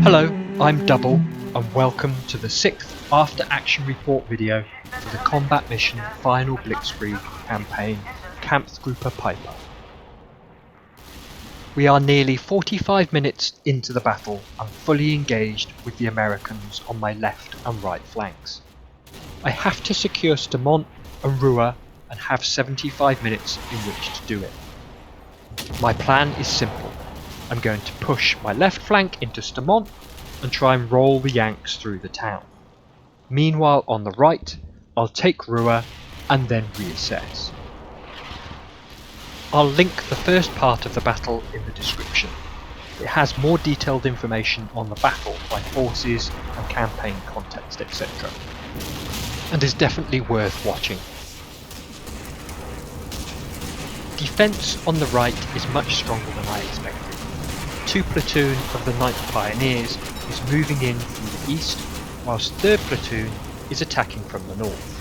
Hello, I'm Double, and welcome to the 6th After Action Report video for the Combat Mission Final Blitzkrieg campaign, Kampfgruppe Peiper. We are nearly 45 minutes into the battle and fully engaged with the Americans on my left and right flanks. I have to secure Stoumont and Rouen and have 75 minutes in which to do it. My plan is simple. I'm going to push my left flank into Stoumont and try and roll the Yanks through the town. Meanwhile on the right, I'll take Rouen and then reassess. I'll link the first part of the battle in the description. It has more detailed information on the battle by forces and campaign context, etc. and is definitely worth watching. Defence on the right is much stronger than I expected. 2 platoon of the 9th Pioneers is moving in from the east, whilst 3rd platoon is attacking from the north.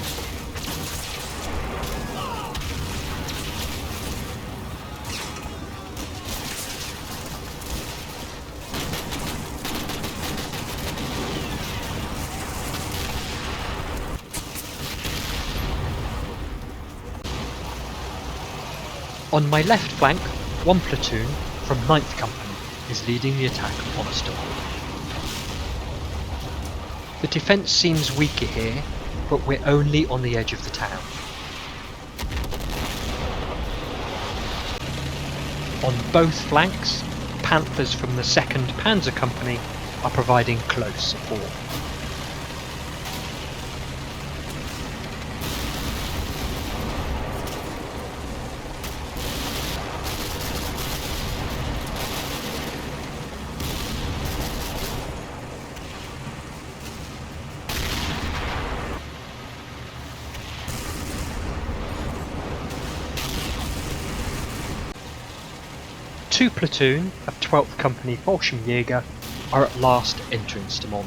On my left flank, 1 platoon from 9th Company is leading the attack on Stoumont. The defence seems weaker here, but we're only on the edge of the town. On both flanks, Panthers from the 2nd Panzer Company are providing close support. Two platoon of 12th Company Fallschirmjäger are at last entering Stoumont.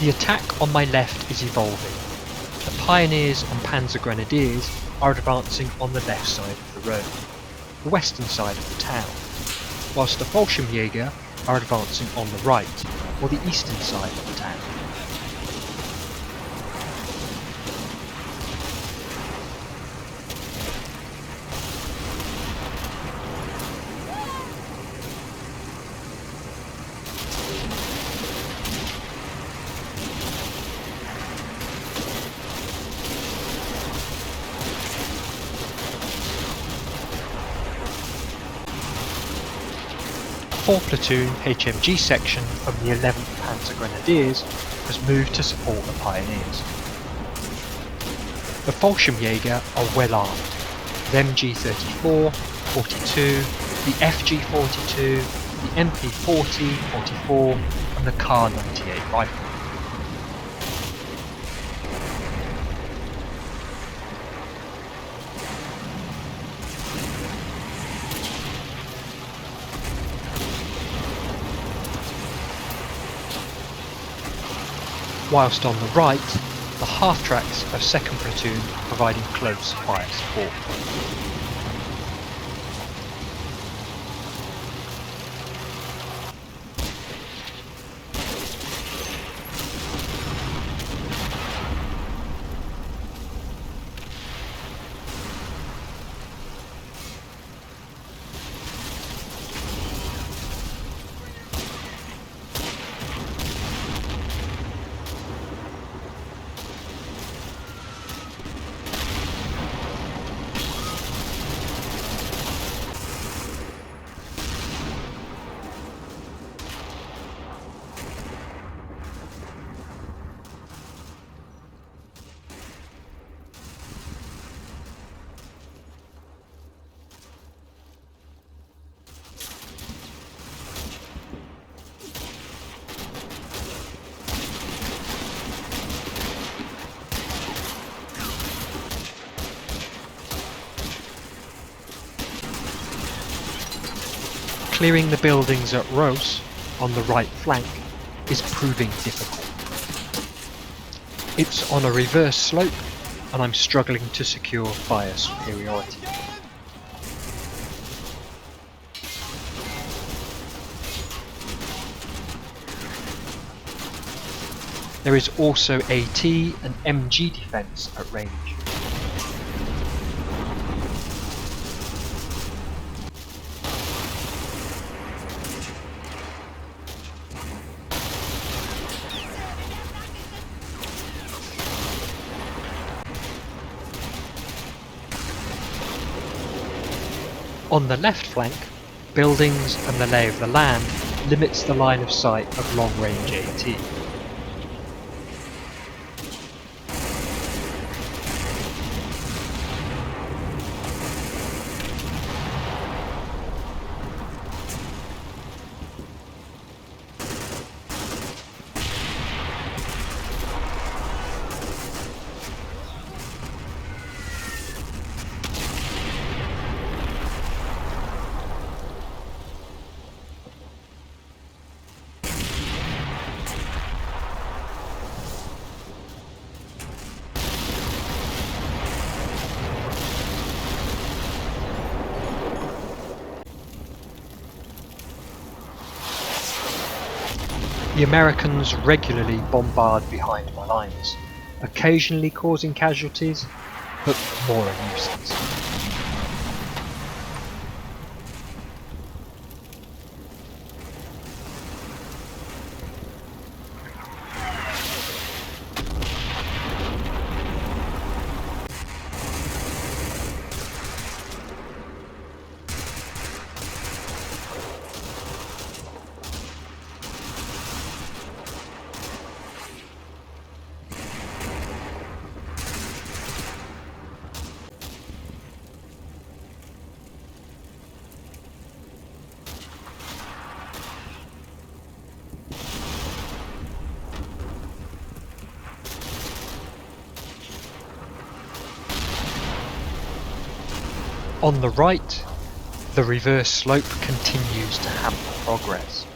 The attack on my left is evolving. The Pioneers and Panzer Grenadiers are advancing on the left side of the road, the western side of the town, whilst the Fallschirmjäger are advancing on the right, or the eastern side of the town. A 4 platoon HMG section of the 11th Panzer Grenadiers has moved to support the Pioneers. The Fallschirmjäger are well armed. The MG-34, 42, the FG-42, the MP-40, 44 and the Kar-98 rifle. Whilst on the right, the half-tracks of 2nd Platoon are providing close fire support. clearing the buildings at Rose, on the right flank, is proving difficult. It's on a reverse slope, and I'm struggling to secure fire superiority. There is also AT and MG defence at range. On the left flank, buildings and the lay of the land limits the line of sight of long-range AT. The Americans regularly bombard behind my lines, occasionally causing casualties, but more a nuisance. On the right, the reverse slope continues to hamper progress.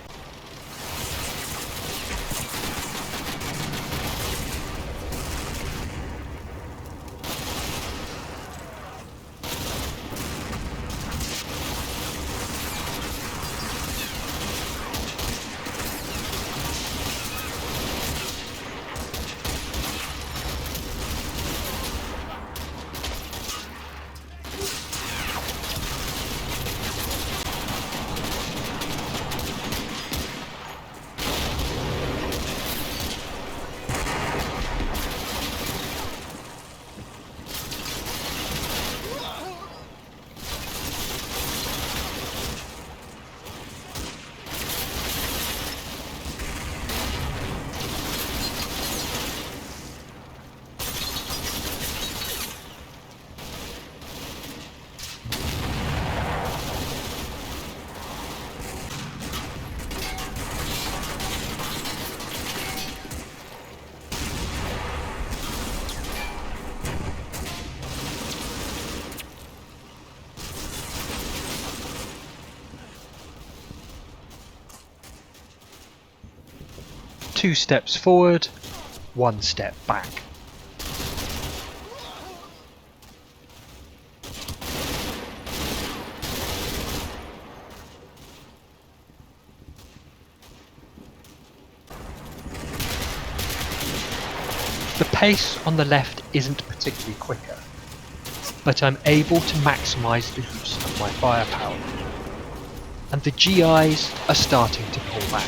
Two steps forward, one step back. The pace on the left isn't particularly quicker, but I'm able to maximise the use of my firepower, and the GIs are starting to pull back.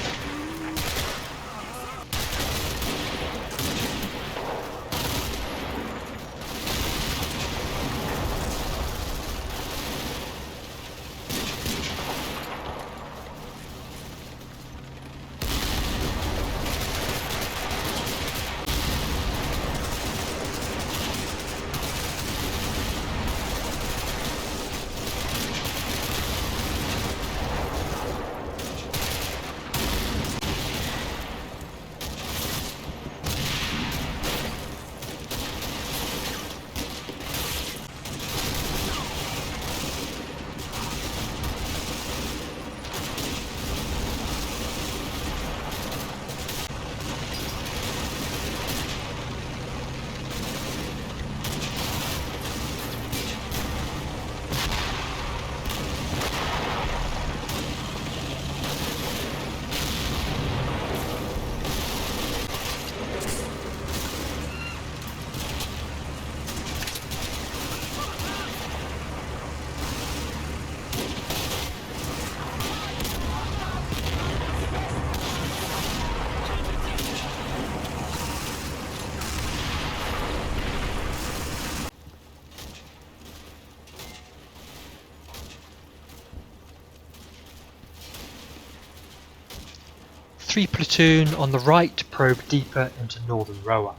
3 platoon on the right probe deeper into northern Roa.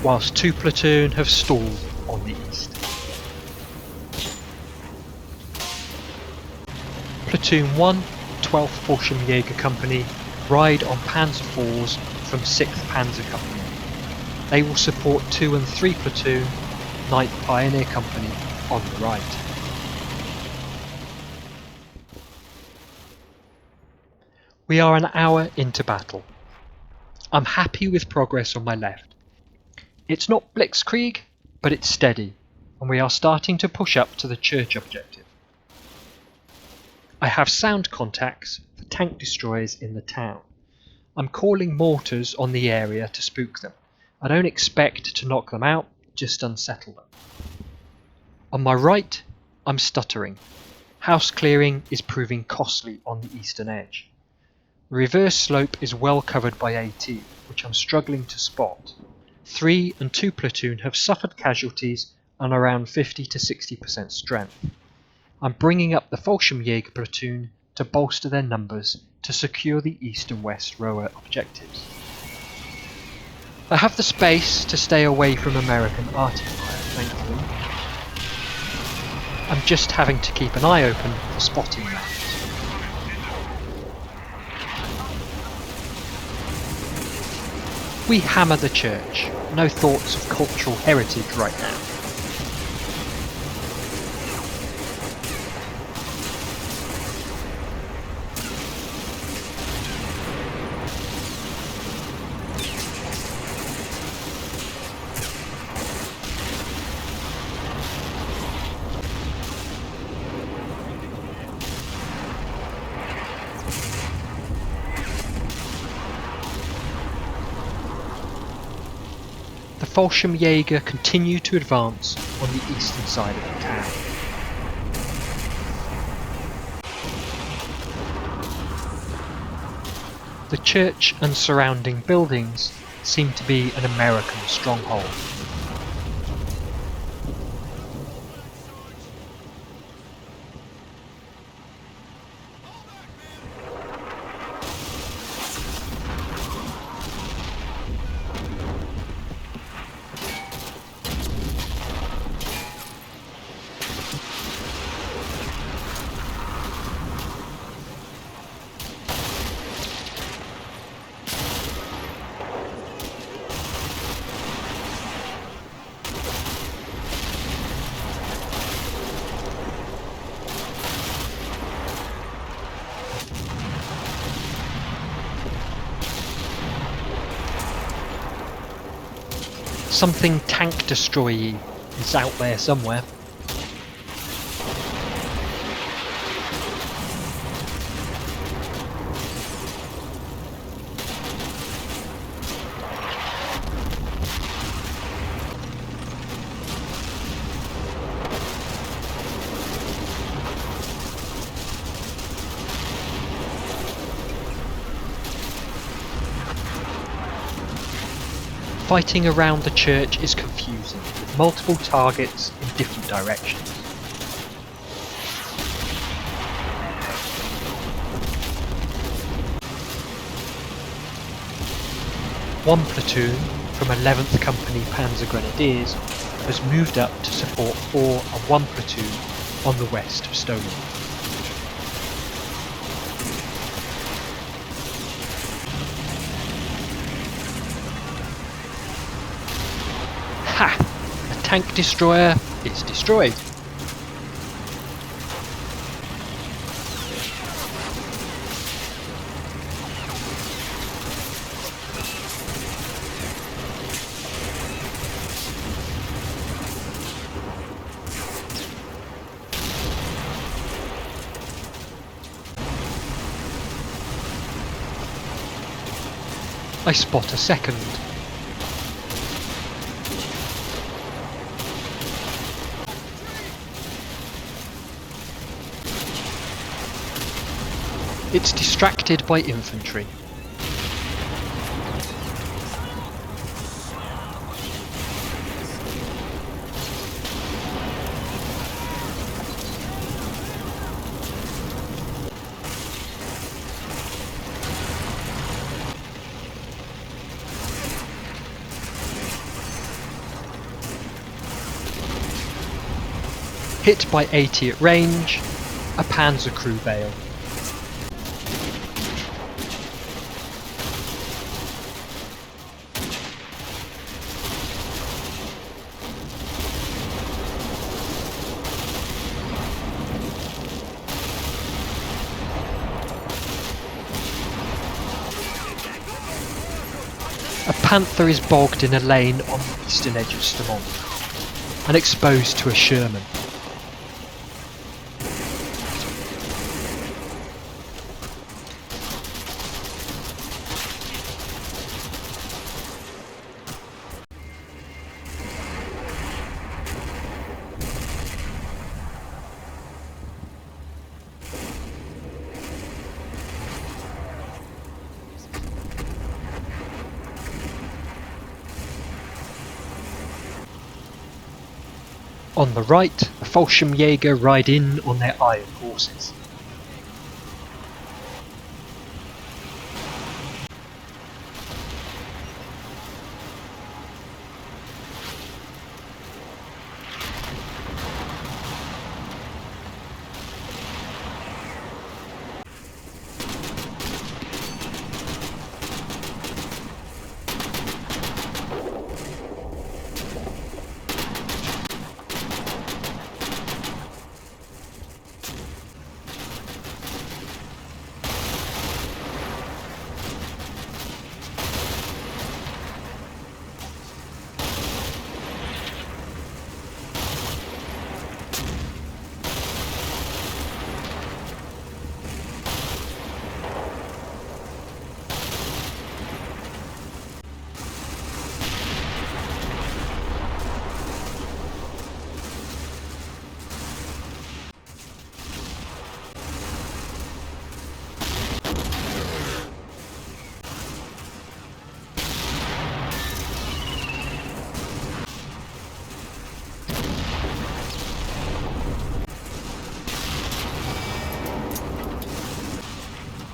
Whilst 2 platoon have stalled on the east. Platoon 1, 12th Fallschirmjäger Company, ride on Panzer IVs from 6th Panzer Company. They will support 2 and 3 platoon, 9th Pioneer Company on the right. We are an hour into battle. I'm happy with progress on my left. It's not Blitzkrieg, but it's steady, and we are starting to push up to the church objective. I have sound contacts for tank destroyers in the town. I'm calling mortars on the area to spook them. I don't expect to knock them out, just unsettle them. On my right, I'm stuttering. House clearing is proving costly on the eastern edge. The reverse slope is well covered by AT, which I'm struggling to spot. 3 and 2 platoon have suffered casualties on around 50 to 60% strength. I'm bringing up the Fallschirmjäger platoon to bolster their numbers to secure the east and west Roa objectives. I have the space to stay away from American arty fire, thankfully. I'm just having to keep an eye open for spotting rounds. We hammer the church, no thoughts of cultural heritage right now. The Fallschirmjäger continue to advance on the eastern side of the town. The church and surrounding buildings seem to be an American stronghold. Something tank destroy-y is out there somewhere. Fighting around the church is confusing, with multiple targets in different directions. One platoon from 11th Company Panzer Grenadiers has moved up to support 4 and 1 platoon on the west of Stoumont. Ha! A tank destroyer is destroyed. I spot a second. It's distracted by infantry. Hit by 80 at range, a panzer crew bail. A Panther is bogged in a lane on the eastern edge of Stoumont and exposed to a Sherman. On the right, the Fallschirmjäger ride in on their iron horses.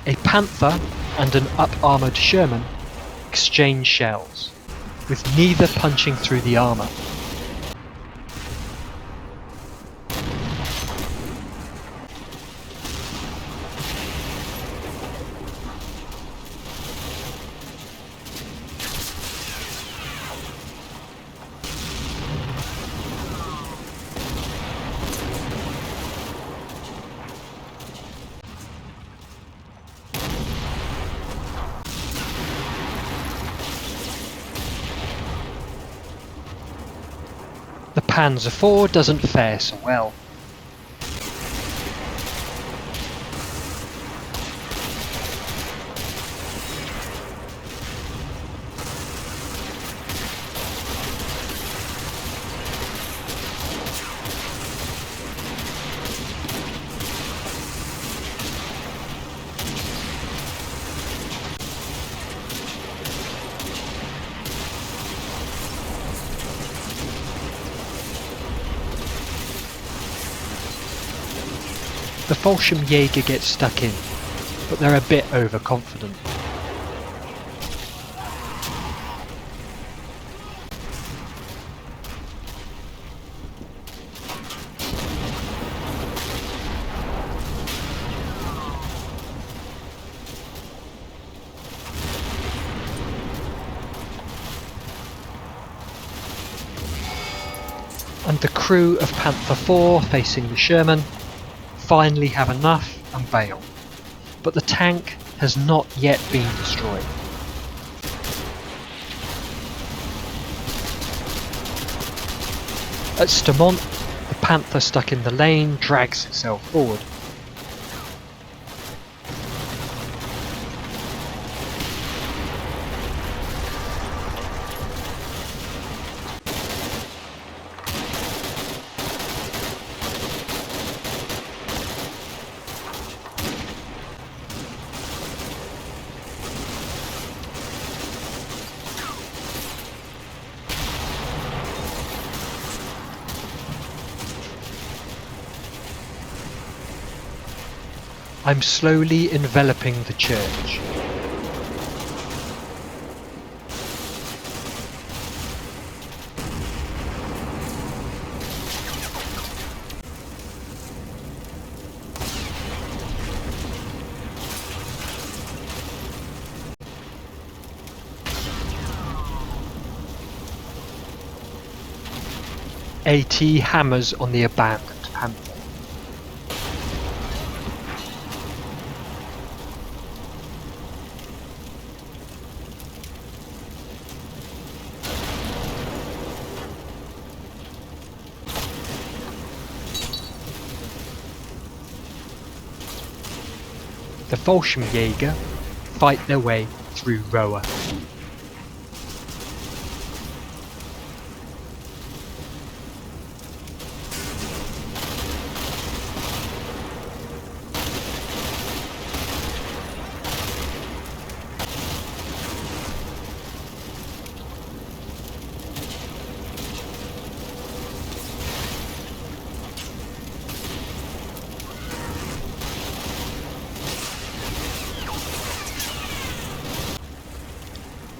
A Panther and an up-armoured Sherman exchange shells, with neither punching through the armour. The Panzer IV doesn't fare so well. The Fallschirmjäger get stuck in, but they're a bit overconfident. And the crew of Panther IV facing the Sherman finally have enough and bail, but the tank has not yet been destroyed. At Stoumont, the Panther stuck in the lane drags itself forward. I'm slowly enveloping the church. AT hammers on the abandoned panther. The Fallschirmjäger fight their way through Roa.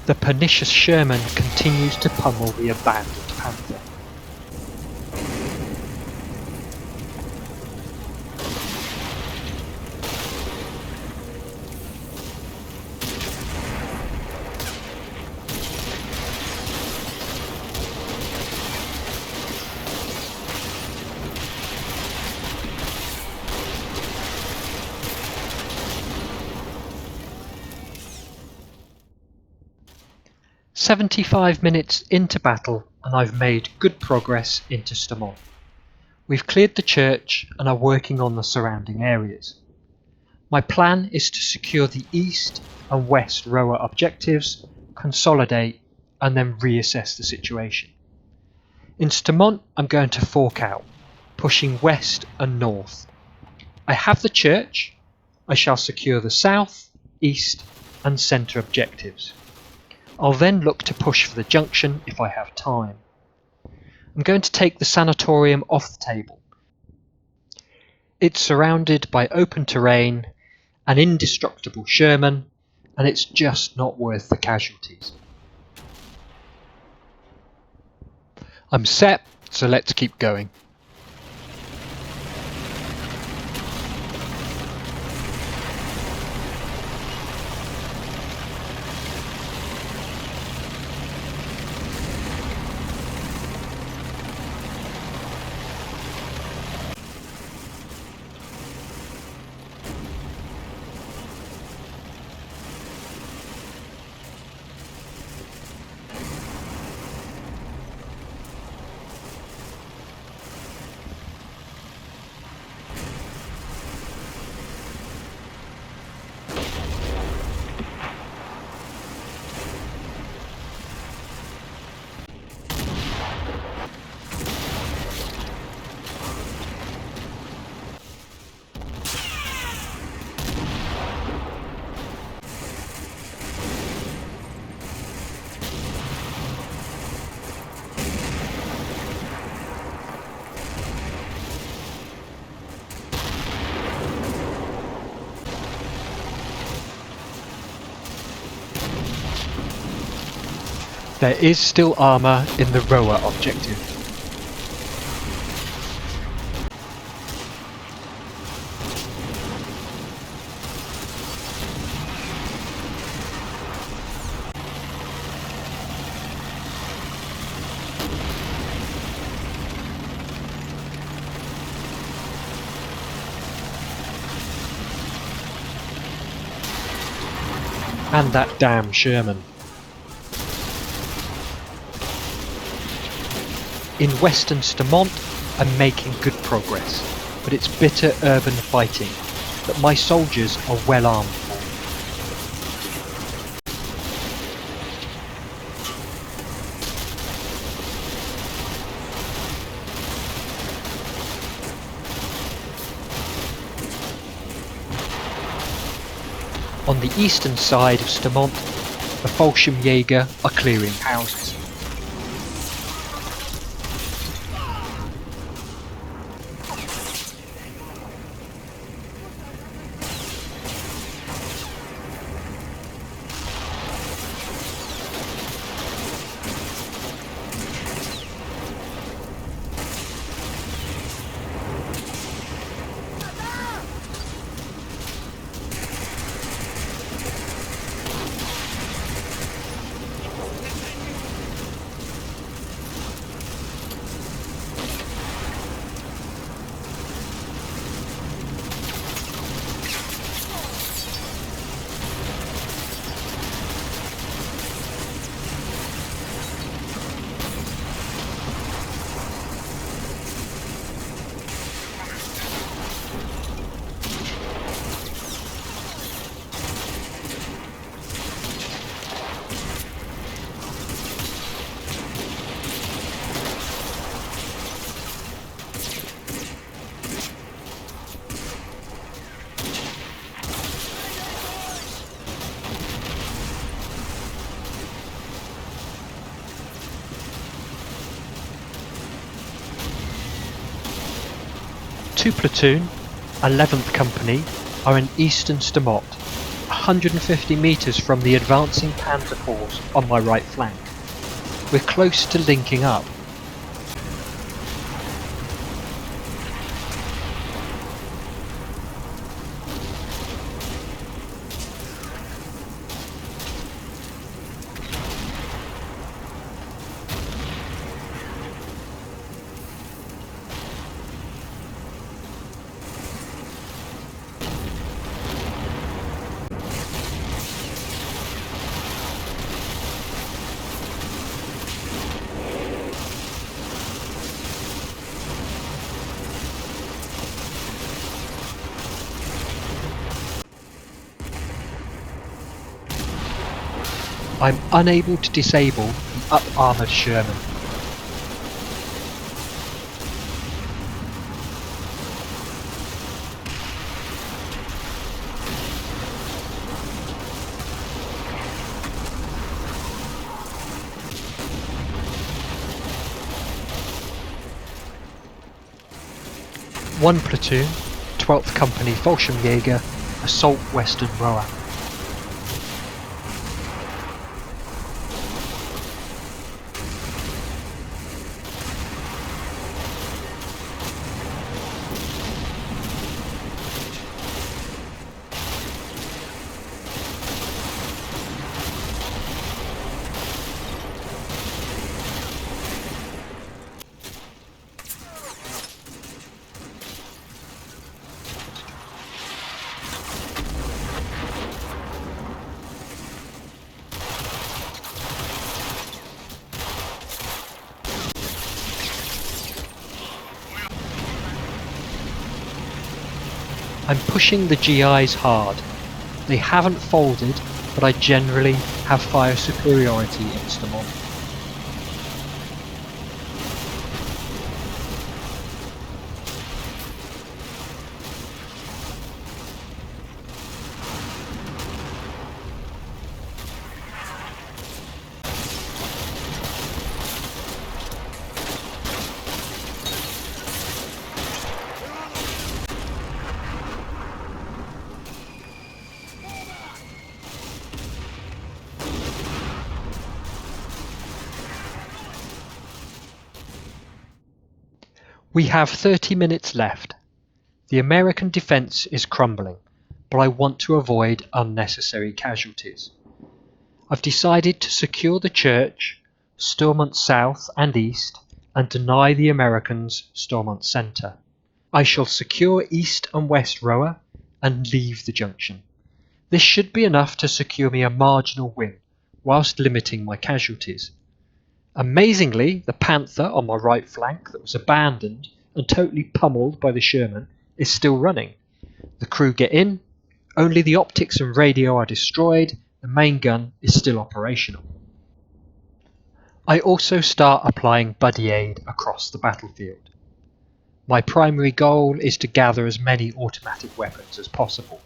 The pernicious Sherman continues to pummel the abandoned panther. "75 minutes into battle and I've made good progress into Stoumont. We've cleared the church and are working on the surrounding areas. My plan is to secure the east and west Roa objectives, consolidate and then reassess the situation. In Stoumont I'm going to fork out, pushing west and north. I have the church, I shall secure the south, east and centre objectives. I'll then look to push for the junction if I have time. I'm going to take the sanatorium off the table. It's surrounded by open terrain, an indestructible Sherman, and it's just not worth the casualties. I'm set, so let's keep going. There is still armour in the Roa objective. And that damn Sherman. In western Stoumont, I'm making good progress, but it's bitter urban fighting that my soldiers are well armed for. On the eastern side of Stoumont, the Fallschirmjäger are clearing houses. 2 platoon, 11th Company, are in eastern Stoumont, 150 metres from the advancing Panzer force on my right flank. We're close to linking up. I'm unable to disable the up-armoured Sherman. One platoon, 12th Company Fallschirmjäger, assault Western Roa. I'm pushing the GIs hard. They haven't folded, but I generally have fire superiority in Stoumont. We have 30 minutes left. The American defence is crumbling, but I want to avoid unnecessary casualties. I've decided to secure the church, Stoumont South and East, and deny the Americans Stoumont Centre. I shall secure East and West Roa and leave the junction. This should be enough to secure me a marginal win, whilst limiting my casualties. Amazingly, the Panther on my right flank that was abandoned and totally pummeled by the Sherman is still running. The crew get in, only the optics and radio are destroyed, the main gun is still operational. I also start applying buddy aid across the battlefield. My primary goal is to gather as many automatic weapons as possible.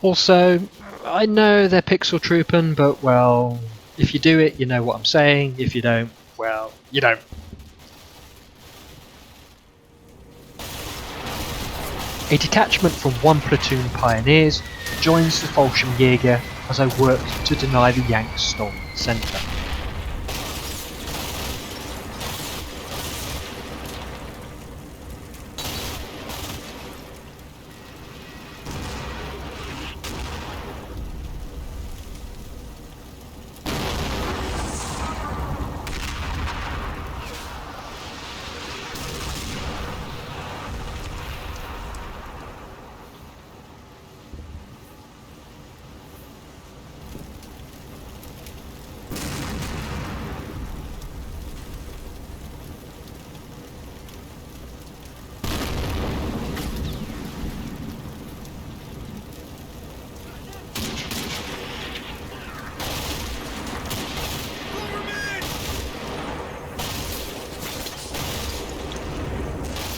Also, I know they're pixel trooping, but well, if you do it, you know what I'm saying. If you don't, well, you don't. A detachment from 1 platoon Pioneers joins the Fallschirmjäger as I work to deny the Yanks Stoumont Centre.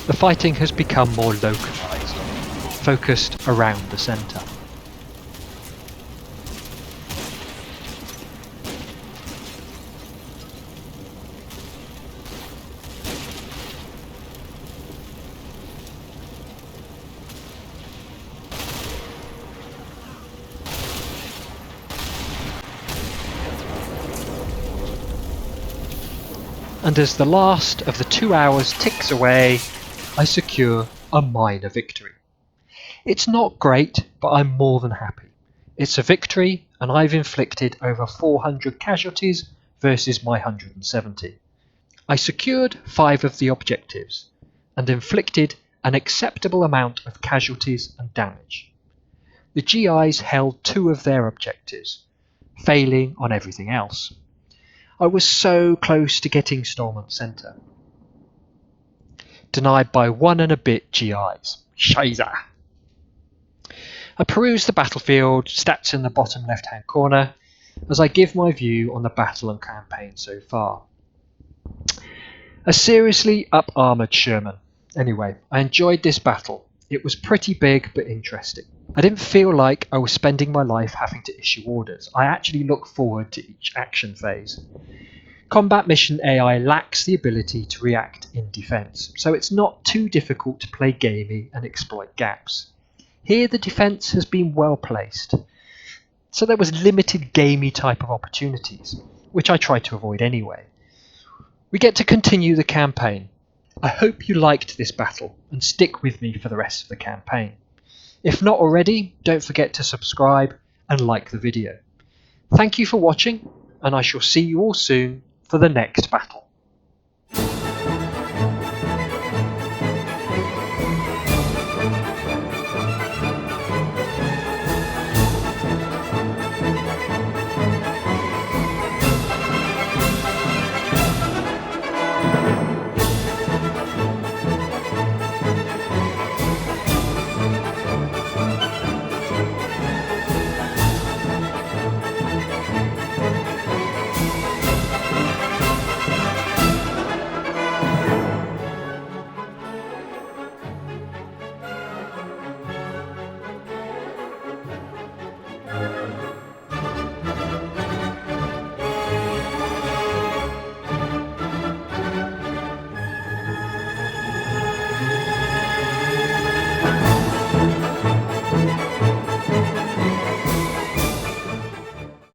The fighting has become more localised, focused around the centre. and as the last of the 2 hours ticks away, I secure a minor victory. It's not great, but I'm more than happy. It's a victory, and I've inflicted over 400 casualties versus my 170. I secured 5 of the objectives, and inflicted an acceptable amount of casualties and damage. The GIs held 2 of their objectives, failing on everything else. I was so close to getting Stoumont Centre. Denied by 1 and a bit GIs. Scheiße. I peruse the battlefield, stats in the bottom left hand corner, as I give my view on the battle and campaign so far. A seriously up-armoured Sherman. Anyway, I enjoyed this battle. It was pretty big but interesting. I didn't feel like I was spending my life having to issue orders. I actually look forward to each action phase. Combat Mission AI lacks the ability to react in defence, so it's not too difficult to play gamey and exploit gaps. Here the defence has been well placed, so there was limited gamey type of opportunities, which I tried to avoid anyway. We get to continue the campaign. I hope you liked this battle and stick with me for the rest of the campaign. If not already, don't forget to subscribe and like the video. Thank you for watching, and I shall see you all soon for the next battle.